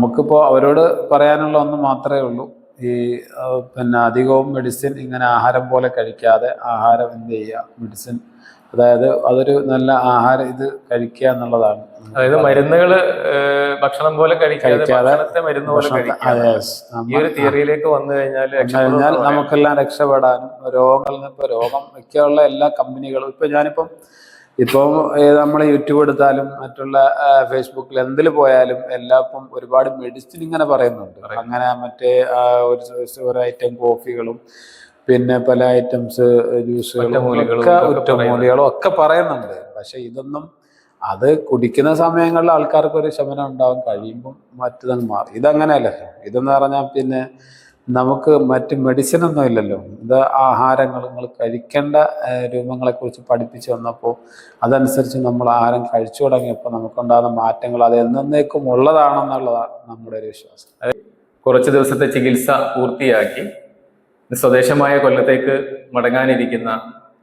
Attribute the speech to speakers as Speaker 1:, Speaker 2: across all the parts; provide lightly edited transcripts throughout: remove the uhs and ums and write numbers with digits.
Speaker 1: നമുക്കിപ്പോൾ അവരോട് പറയാനുള്ള ഒന്ന് മാത്രമേ ഉള്ളൂ. ഈ പിന്നെ അധികവും മെഡിസിൻ ഇങ്ങനെ ആഹാരം പോലെ കഴിക്കാതെ ആഹാരം എന്ത് ചെയ്യുക, മെഡിസിൻ അതായത് അതൊരു നല്ല ആഹാരം ഇത് കഴിക്കുക എന്നുള്ളതാണ്.
Speaker 2: അതായത് മരുന്നുകള് ഭക്ഷണം പോലെ കഴിക്കാതെ മരുന്ന് പോലെ ഈ ഒരു തിയറിയിലേക്ക് വന്നു കഴിഞ്ഞാൽ
Speaker 1: നമുക്കെല്ലാം രക്ഷപ്പെടാനും രോഗങ്ങളിൽ നിന്ന് ഇപ്പൊ രോഗം മിക്കുള്ള എല്ലാ കമ്പനികളും ഇപ്പം നമ്മൾ യൂട്യൂബ് എടുത്താലും മറ്റുള്ള ഫേസ്ബുക്കിൽ എന്തിൽ പോയാലും എല്ലാം ഇപ്പം ഒരുപാട് മെഡിസിൻ ഇങ്ങനെ പറയുന്നുണ്ട്. അങ്ങനെ മറ്റേ ഒരു ഐറ്റം കോഫികളും പിന്നെ പല ഐറ്റംസ് ജ്യൂസുകളും ഒറ്റമൂലികളും ഒക്കെ പറയുന്നുണ്ട്. പക്ഷെ ഇതൊന്നും അത് കുടിക്കുന്ന സമയങ്ങളിൽ ആൾക്കാർക്ക് ഒരു ശമനം ഉണ്ടാവും, കഴിയുമ്പം മറ്റതങ്ങ് മാറും. ഇതങ്ങനെയല്ല. ഇതെന്ന് പറഞ്ഞാൽ പിന്നെ നമുക്ക് മറ്റ് മെഡിസിൻ ഒന്നും ഇല്ലല്ലോ. ഇത് ആഹാരങ്ങൾ നിങ്ങൾ കഴിക്കേണ്ട രൂപങ്ങളെ കുറിച്ച് പഠിപ്പിച്ചു വന്നപ്പോൾ അതനുസരിച്ച് നമ്മൾ ആഹാരം കഴിച്ചു തുടങ്ങിയപ്പോൾ നമുക്കുണ്ടാകുന്ന മാറ്റങ്ങൾ അത് എന്നേക്കും ഉള്ളതാണെന്നുള്ളതാണ് നമ്മുടെ ഒരു വിശ്വാസം.
Speaker 2: കുറച്ച് ദിവസത്തെ ചികിത്സ പൂർത്തിയാക്കി സ്വദേശമായ കൊല്ലത്തേക്ക് മടങ്ങാനിരിക്കുന്ന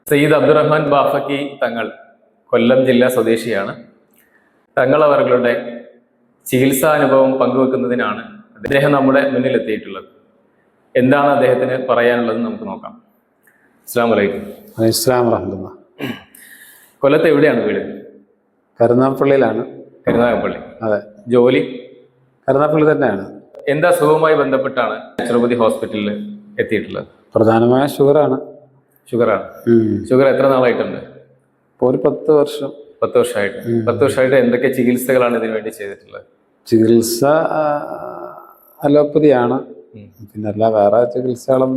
Speaker 2: സയ്യിദ് അബ്ദുറഹ്മാൻ ബാഫക്കി തങ്ങൾ കൊല്ലം ജില്ലാ സ്വദേശിയാണ്. തങ്ങൾ അവരുടെ ചികിത്സാനുഭവം പങ്കുവെക്കുന്നതിനാണ് അദ്ദേഹം നമ്മുടെ മുന്നിലെത്തിയിട്ടുള്ളത്. എന്താണ് അദ്ദേഹത്തിന് പറയാനുള്ളത് നമുക്ക് നോക്കാം. അസ്സലാമു അലൈക്കും.
Speaker 1: അസ്സലാമു വറഹ്മത്തുള്ളാഹി.
Speaker 2: കൊല്ലത്ത് എവിടെയാണ് വീട്?
Speaker 1: കരുനാഗപ്പള്ളിയിലാണ്.
Speaker 2: കരുനാഗപ്പള്ളി.
Speaker 1: അതെ.
Speaker 2: ജോലി
Speaker 1: കരുനാഗപ്പള്ളി തന്നെയാണ്.
Speaker 2: എന്താ അസുഖവുമായി ബന്ധപ്പെട്ടാണ് നാച്ചുറോപ്പതി ഹോസ്പിറ്റലിൽ എത്തിയിട്ടുള്ളത്?
Speaker 1: പ്രധാനമായ ഷുഗറാണ്.
Speaker 2: ഷുഗറാണ്. ഷുഗർ എത്ര നാളായിട്ടുണ്ട്?
Speaker 1: ഇപ്പോൾ ഒരു 10 വർഷം.
Speaker 2: 10 വർഷമായിട്ട്. 10 വർഷമായിട്ട് എന്തൊക്കെ ചികിത്സകളാണ് ഇതിനു വേണ്ടി ചെയ്തിട്ടുള്ളത്?
Speaker 1: ചികിത്സ അലോപ്പതിയാണ്. പിന്നെ അല്ല വേറെ ചികിത്സകളും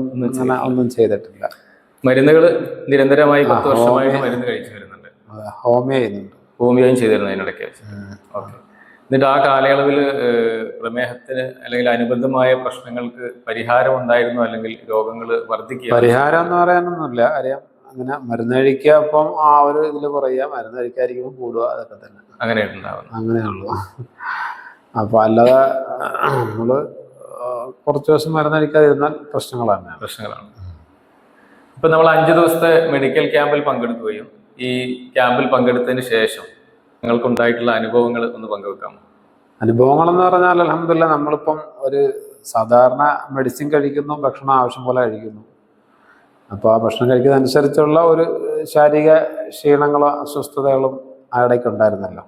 Speaker 1: ഒന്നും ചെയ്തിട്ടില്ല.
Speaker 2: മരുന്നുകൾ നിരന്തരമായി 10 വർഷമായിട്ട് മരുന്ന് കഴിച്ചു വരുന്നുണ്ട്.
Speaker 1: ഹോമിയോ ചെയ്യുന്നുണ്ട്.
Speaker 2: ഹോമിയോയും ചെയ്തിരുന്നു അതിനിടയ്ക്ക്. ഓക്കെ. എന്നിട്ട് ആ കാലയളവിൽ പ്രമേഹത്തിന് അല്ലെങ്കിൽ അനുബന്ധമായ പ്രശ്നങ്ങൾക്ക് പരിഹാരം ഉണ്ടായിരുന്നു, അല്ലെങ്കിൽ രോഗങ്ങൾ വർദ്ധിക്കുക?
Speaker 1: പരിഹാരം എന്ന് പറയാനൊന്നുമില്ല. അറിയാം, അങ്ങനെ മരുന്ന് കഴിക്കുക, അപ്പം ആ ഒരു ഇതിൽ പറയുക, മരുന്ന് കഴിക്കാതിരിക്കുമ്പോൾ കൂടുക, അതൊക്കെ തന്നെ അങ്ങനെയുള്ളൂ. അപ്പൊ അല്ലാതെ നമ്മള് കുറച്ച് ദിവസം മരുന്ന് കഴിക്കാതിരുന്നാൽ പ്രശ്നങ്ങളാണ്.
Speaker 2: ഇപ്പൊ നമ്മൾ 5 ദിവസത്തെ മെഡിക്കൽ ക്യാമ്പിൽ പങ്കെടുക്കുകയും ഈ ക്യാമ്പിൽ പങ്കെടുത്തതിന് ശേഷം നിങ്ങൾക്കുണ്ടായിട്ടുള്ള അനുഭവങ്ങൾ ഒന്ന് പങ്കുവെക്കാമോ?
Speaker 1: അനുഭവങ്ങളെന്ന് പറഞ്ഞാൽ അൽഹംദുലില്ലാഹ് നമ്മളിപ്പം ഒരു സാധാരണ മെഡിസിൻ കഴിക്കുന്നു, ഭക്ഷണം ആവശ്യം പോലെ കഴിക്കുന്നു. അപ്പോൾ ആ ഭക്ഷണം കഴിക്കുന്നതനുസരിച്ചുള്ള ഒരു ശാരീരിക ക്ഷീണങ്ങളും അസ്വസ്ഥതകളും ഇടയ്ക്ക് ഉണ്ടായിരുന്നല്ലോ.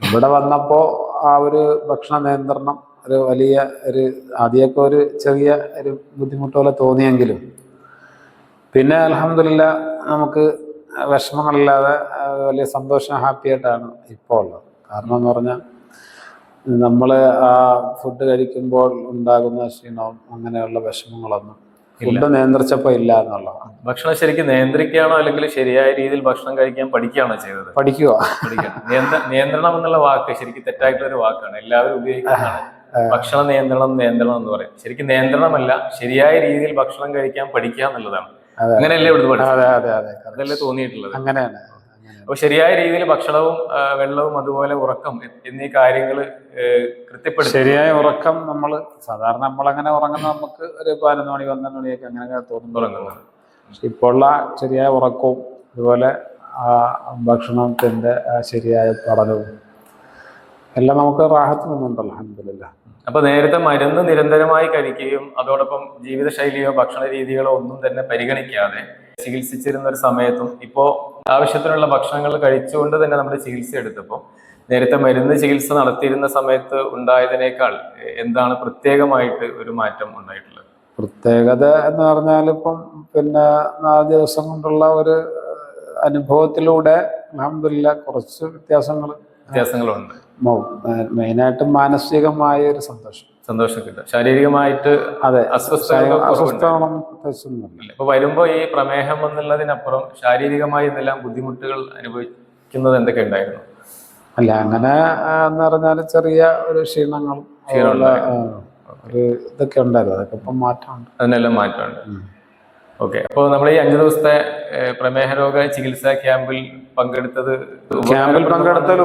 Speaker 1: ഇവിടെ വന്നപ്പോൾ ആ ഒരു ഭക്ഷണ നിയന്ത്രണം ഒരു വലിയ ഒരു ആദ്യമൊക്കെ ഒരു ചെറിയ ഒരു ബുദ്ധിമുട്ട് പോലെ തോന്നിയെങ്കിലും പിന്നെ അൽഹംദുലില്ലാഹ് നമുക്ക് വിഷമങ്ങളില്ലാതെ വലിയ സന്തോഷം, ഹാപ്പി ആയിട്ടാണ് ഇപ്പോൾ ഉള്ളത്. കാരണം എന്ന് പറഞ്ഞാൽ നമ്മൾ ആ ഫുഡ് കഴിക്കുമ്പോൾ ഉണ്ടാകുന്ന ക്ഷീണവും അങ്ങനെയുള്ള വിഷമങ്ങളൊന്നും ഫുഡ് നിയന്ത്രിച്ചപ്പോൾ ഇല്ല എന്നുള്ളതാണ്.
Speaker 2: ഭക്ഷണം ശരിക്കും നിയന്ത്രിക്കുകയാണോ അല്ലെങ്കിൽ ശരിയായ രീതിയിൽ ഭക്ഷണം കഴിക്കാൻ പഠിക്കുകയാണോ ചെയ്തത്?
Speaker 1: പഠിക്കണം.
Speaker 2: നിയന്ത്രണം എന്നുള്ള വാക്ക് ശരിക്കും തെറ്റായിട്ടുള്ള ഒരു വാക്കാണ്, എല്ലാവരും ഉപയോഗിക്കുന്നതാണ്. ഭക്ഷണ നിയന്ത്രണം എന്ന് പറയും. ശരിക്കും നിയന്ത്രണമല്ല, ശരിയായ രീതിയിൽ ഭക്ഷണം കഴിക്കാൻ പഠിക്കുക എന്നുള്ളതാണ്. അങ്ങനെയല്ലേ ഇവിടുന്ന് പഠിച്ചത്? അതല്ലേ തോന്നിയിട്ടുള്ളത്?
Speaker 1: അങ്ങനെയാണ്.
Speaker 2: അപ്പൊ ശരിയായ രീതിയിൽ ഭക്ഷണവും വെള്ളവും അതുപോലെ ഉറക്കം എന്നീ കാര്യങ്ങൾ കൃത്യപ്പെടുത്തി
Speaker 1: ശരിയായ ഉറക്കം സാധാരണ നമ്മളങ്ങനെ ഉറങ്ങുന്ന നമുക്ക് ഒരു 11 മണി 12 മണിയൊക്കെ അങ്ങനെ തോന്നുന്നു. പക്ഷെ ഇപ്പോഴുള്ള ശരിയായ ഉറക്കവും അതുപോലെ ഭക്ഷണത്തിന്റെ ശരിയായ പഠനവും എല്ലാം നമുക്ക് റാഹത്ത് നിന്നുണ്ടല്ലോ അൽഹംദുലില്ലാഹ്.
Speaker 2: അപ്പൊ നേരത്തെ മരുന്ന് നിരന്തരമായി കഴിക്കുകയും അതോടൊപ്പം ജീവിതശൈലിയോ ഭക്ഷണ രീതികളോ ഒന്നും തന്നെ പരിഗണിക്കാതെ ചികിത്സിച്ചിരുന്ന ഒരു സമയത്തും ഇപ്പോൾ ആവശ്യത്തിനുള്ള ഭക്ഷണങ്ങൾ കഴിച്ചുകൊണ്ട് തന്നെ നമ്മുടെ ചികിത്സ എടുത്തപ്പോൾ നേരത്തെ മരുന്ന് ചികിത്സ നടത്തിയിരുന്ന സമയത്ത് ഉണ്ടായതിനേക്കാൾ എന്താണ് പ്രത്യേകമായിട്ട് ഒരു മാറ്റം ഉണ്ടായിട്ടുള്ളത്?
Speaker 1: പ്രത്യേകത എന്ന് പറഞ്ഞാൽ ഇപ്പം പിന്നെ 4 ദിവസം കൊണ്ടുള്ള ഒരു അനുഭവത്തിലൂടെ അൽഹംദുലില്ലാഹ് കുറച്ച് വ്യത്യാസങ്ങളുണ്ട്. മെയിനായിട്ട് മാനസികമായ ഒരു സന്തോഷം കിട്ടും.
Speaker 2: ശാരീരികമായിട്ട്
Speaker 1: അതെ
Speaker 2: അസ്വസ്ഥകളും ഇപ്പൊ വരുമ്പോ ഈ പ്രമേഹം എന്നുള്ളതിനപ്പുറം ശാരീരികമായി എന്തെല്ലാം ബുദ്ധിമുട്ടുകൾ അനുഭവിക്കുന്നത് എന്തൊക്കെ ഉണ്ടായിരുന്നു?
Speaker 1: അല്ല അങ്ങനെ എന്ന് പറഞ്ഞാല് ചെറിയ ഒരു ക്ഷീണങ്ങളും ഒരു ഇതൊക്കെ ഉണ്ടായിരുന്നു. അതൊക്കെ ഇപ്പം മാറ്റമുണ്ട്.
Speaker 2: അതിനെല്ലാം മാറ്റമുണ്ട്. ഓക്കെ. അപ്പോൾ നമ്മൾ ഈ 5 ദിവസത്തെ പ്രമേഹ രോഗ ചികിത്സാ ക്യാമ്പിൽ
Speaker 1: പങ്കെടുത്തതിൽ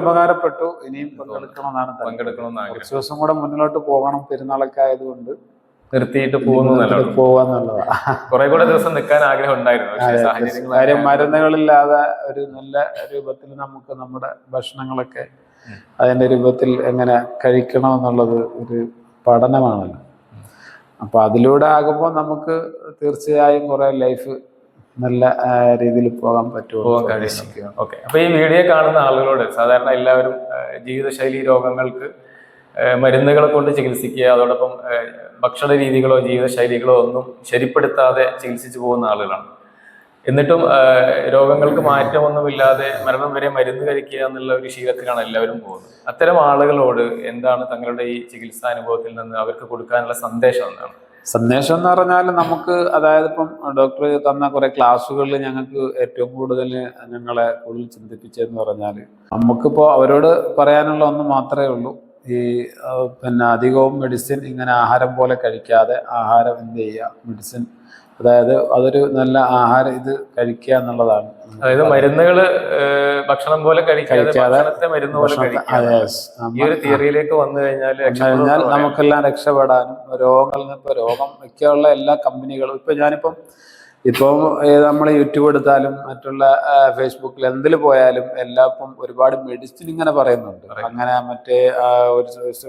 Speaker 1: ഉപകാരപ്പെട്ടു. ഇനിയും പങ്കെടുക്കണമെന്നാണ്. കുറച്ച് ദിവസം കൂടെ മുന്നിലോട്ട് പോകണം. പെരുന്നാളൊക്കെ ആയതുകൊണ്ട്
Speaker 2: നിർത്തിയിട്ട് പോവാന്നുള്ളതാണ്. കുറെ കൂടെ ദിവസം നിൽക്കാൻ ആഗ്രഹം ഉണ്ടായിരുന്നു.
Speaker 1: കാര്യം മരുന്നുകളില്ലാതെ ഒരു നല്ല രൂപത്തിൽ നമുക്ക് നമ്മുടെ ഭക്ഷണങ്ങളൊക്കെ അതിൻ്റെ രൂപത്തിൽ എങ്ങനെ കഴിക്കണം എന്നുള്ളത് ഒരു പഠനമാണല്ലോ. അപ്പോൾ അതിലൂടെ ആകുമ്പോൾ നമുക്ക് തീർച്ചയായും കുറേ ലൈഫ് നല്ല രീതിയിൽ പോകാൻ പറ്റുമോ.
Speaker 2: ഓക്കെ. അപ്പൊ ഈ വീഡിയോ കാണുന്ന ആളുകളോട് സാധാരണ എല്ലാവരും ജീവിതശൈലി രോഗങ്ങൾക്ക് മരുന്നുകളെ കൊണ്ട് ചികിത്സിക്കുക, അതോടൊപ്പം ഭക്ഷണ രീതികളോ ജീവിതശൈലികളോ ഒന്നും ശരിപ്പെടുത്താതെ ചികിത്സിച്ചു പോകുന്ന ആളുകളാണ്. എന്നിട്ടും രോഗങ്ങൾക്ക് മാറ്റമൊന്നുമില്ലാതെ മരണം വരെ മരുന്ന് കഴിക്കുക എന്നുള്ള ഒരു ശീലത്തിലാണ് എല്ലാവരും പോകുന്നത്. അത്തരം ആളുകളോട് എന്താണ് തങ്ങളുടെ ഈ ചികിത്സാ അനുഭവത്തിൽ നിന്ന് അവർക്ക് കൊടുക്കാനുള്ള സന്ദേശം എന്താണ്?
Speaker 1: സന്ദേശം എന്ന് പറഞ്ഞാൽ നമുക്ക്, അതായത് ഇപ്പം ഡോക്ടർ തന്ന കുറെ ക്ലാസ്സുകളിൽ ഞങ്ങൾക്ക് ഏറ്റവും കൂടുതൽ ഞങ്ങളെ കൂടുതൽ ചിന്തിപ്പിച്ചതെന്ന് പറഞ്ഞാൽ, നമുക്കിപ്പോൾ അവരോട് പറയാനുള്ള ഒന്ന് മാത്രമേ ഉള്ളൂ. ഈ പിന്നെ അധികവും മെഡിസിൻ ഇങ്ങനെ ആഹാരം പോലെ കഴിക്കാതെ ആഹാരം എന്ത് ചെയ്യുക, മെഡിസിൻ, അതായത് അതൊരു നല്ല ആഹാരം ഇത് കഴിക്കുക എന്നുള്ളതാണ്.
Speaker 2: അതായത് മരുന്നുകള് ഭക്ഷണം പോലെ കഴിക്കാതെ മരുന്ന് പോലെ ഈ ഒരു തിയറിയിലേക്ക് വന്നു കഴിഞ്ഞാൽ
Speaker 1: നമുക്കെല്ലാം രക്ഷപ്പെടാനും രോഗങ്ങളിൽ നിന്ന്, ഇപ്പൊ രോഗം മിക്കുള്ള എല്ലാ കമ്പനികളും ഇപ്പം നമ്മൾ യൂട്യൂബ് എടുത്താലും മറ്റുള്ള ഫേസ്ബുക്കിൽ എന്തിൽ പോയാലും ഇപ്പം ഒരുപാട് മെഡിസിൻ ഇങ്ങനെ പറയുന്നുണ്ട്. അങ്ങനെ മറ്റേ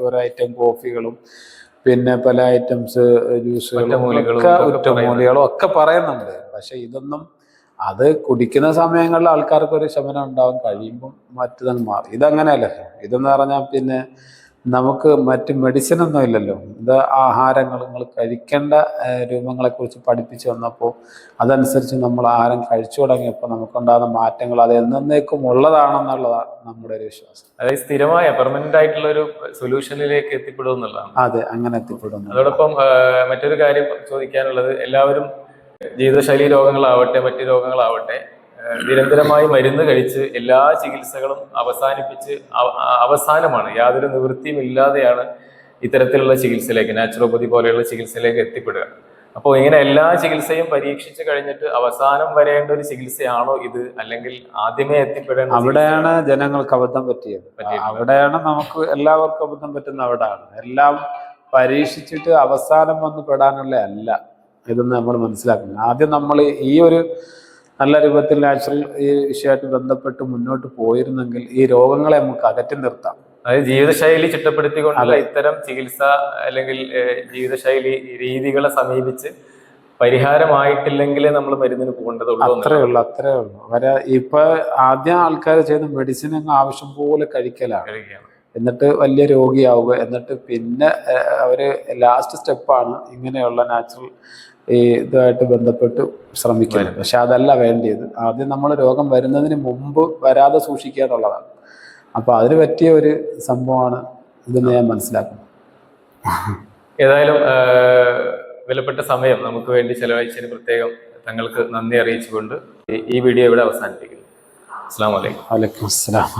Speaker 1: ഒരു ഐറ്റം കോഫികളും പിന്നെ പല ഐറ്റംസ് ജ്യൂസുകളും ഒറ്റമൂലികളും ഒക്കെ പറയുന്നുണ്ട്. പക്ഷെ ഇതൊന്നും, അത് കുടിക്കുന്ന സമയങ്ങളിൽ ആൾക്കാർക്ക് ഒരു ശമനം ഉണ്ടാവും, കഴിയുമ്പം മറ്റേതങ്ങ് മാറി. ഇതങ്ങനെയല്ല. ഇതെന്ന് പറഞ്ഞാൽ പിന്നെ നമുക്ക് മറ്റ് മെഡിസിൻ ഒന്നും ഇല്ലല്ലോ. ഇത് ആഹാരങ്ങൾ നിങ്ങൾ കഴിക്കേണ്ട രൂപങ്ങളെ കുറിച്ച് പഠിപ്പിച്ചു വന്നപ്പോൾ അതനുസരിച്ച് നമ്മൾ ആഹാരം കഴിച്ചു തുടങ്ങിയപ്പോൾ നമുക്കുണ്ടാകുന്ന മാറ്റങ്ങൾ അത് എന്നേക്കും ഉള്ളതാണെന്നുള്ളതാണ് നമ്മുടെ ഒരു വിശ്വാസം.
Speaker 2: അതായത് സ്ഥിരമായ പെർമനന്റ് ആയിട്ടുള്ള ഒരു സൊല്യൂഷനിലേക്ക് എത്തിപ്പെടും എന്നുള്ളതാണ്.
Speaker 1: അതെ, അങ്ങനെ എത്തിപ്പെടും.
Speaker 2: അതോടൊപ്പം മറ്റൊരു കാര്യം ചോദിക്കാനുള്ളത്, എല്ലാവരും ജീവിതശൈലി രോഗങ്ങളാവട്ടെ മറ്റു രോഗങ്ങളാവട്ടെ നിരന്തരമായി മരുന്ന് കഴിച്ച് എല്ലാ ചികിത്സകളും അവസാനിപ്പിച്ച് അവസാനമാണ്, യാതൊരു നിവൃത്തിയും ഇല്ലാതെയാണ് ഇത്തരത്തിലുള്ള ചികിത്സയിലേക്ക്, നാച്ചുറോപ്പതി പോലെയുള്ള ചികിത്സയിലേക്ക് എത്തിപ്പെടുക. അപ്പോൾ ഇങ്ങനെ എല്ലാ ചികിത്സയും പരീക്ഷിച്ച് കഴിഞ്ഞിട്ട് അവസാനം വരേണ്ട ഒരു ചികിത്സയാണോ ഇത്, അല്ലെങ്കിൽ ആദ്യമേ എത്തിപ്പെടേണ്ട?
Speaker 1: അവിടെയാണ് ജനങ്ങൾക്ക് അബദ്ധം പറ്റിയത്. അവിടെയാണ് നമുക്ക് എല്ലാവർക്കും അബദ്ധം പറ്റുന്ന. അവിടെയാണ് എല്ലാം പരീക്ഷിച്ചിട്ട് അവസാനം വന്ന് പെടാനുള്ള അല്ല ഇതെന്ന് നമ്മൾ മനസ്സിലാക്കുന്നത്. ആദ്യം നമ്മൾ ഈ ഒരു നല്ല രൂപത്തിൽ നാച്ചുറൽ ഈ വിഷയമായിട്ട് ബന്ധപ്പെട്ട് മുന്നോട്ട് പോയിരുന്നെങ്കിൽ ഈ രോഗങ്ങളെ നമുക്ക് അകറ്റി നിർത്താം.
Speaker 2: അതായത് ജീവിതശൈലി ചിട്ടപ്പെടുത്തിക്കൊണ്ടുള്ള ഇത്തരം ചികിത്സ അല്ലെങ്കിൽ ജീവിതശൈലി രീതികളെ സമീപിച്ച് പരിഹാരമായിട്ടില്ലെങ്കിൽ നമ്മൾ മരുന്നിന് പോകേണ്ടതുള്ളൂ.
Speaker 1: അത്രേ ഉള്ളൂ. ഇപ്പൊ ആദ്യം ആൾക്കാർ ചെയ്യുന്ന മെഡിസിൻ അങ്ങ് ആവശ്യം പോലെ കഴിക്കലാണ്, എന്നിട്ട് വലിയ രോഗിയാവുക, എന്നിട്ട് പിന്നെ അവര് ലാസ്റ്റ് സ്റ്റെപ്പാണ് ഇങ്ങനെയുള്ള നാച്ചുറൽ ഈ ഇതുമായിട്ട് ബന്ധപ്പെട്ട് ശ്രമിക്കുന്നത്. പക്ഷെ അതല്ല വേണ്ടിയത്. ആദ്യം നമ്മൾ രോഗം വരുന്നതിന് മുമ്പ് വരാതെ സൂക്ഷിക്കുക എന്നുള്ളതാണ്. അപ്പൊ അതിന് പറ്റിയ ഒരു സംഭവമാണ് ഇതെന്ന് ഞാൻ മനസ്സിലാക്കുന്നു.
Speaker 2: ഏതായാലും വിലപ്പെട്ട സമയം നമുക്ക് വേണ്ടി ചെലവഴിച്ചതിന് പ്രത്യേകം തങ്ങൾക്ക് നന്ദി അറിയിച്ചുകൊണ്ട് ഈ വീഡിയോ ഇവിടെ അവസാനിപ്പിക്കുന്നു. അസ്സലാമു അലൈക്കും.
Speaker 1: വലൈക്കും അസ്സലാം.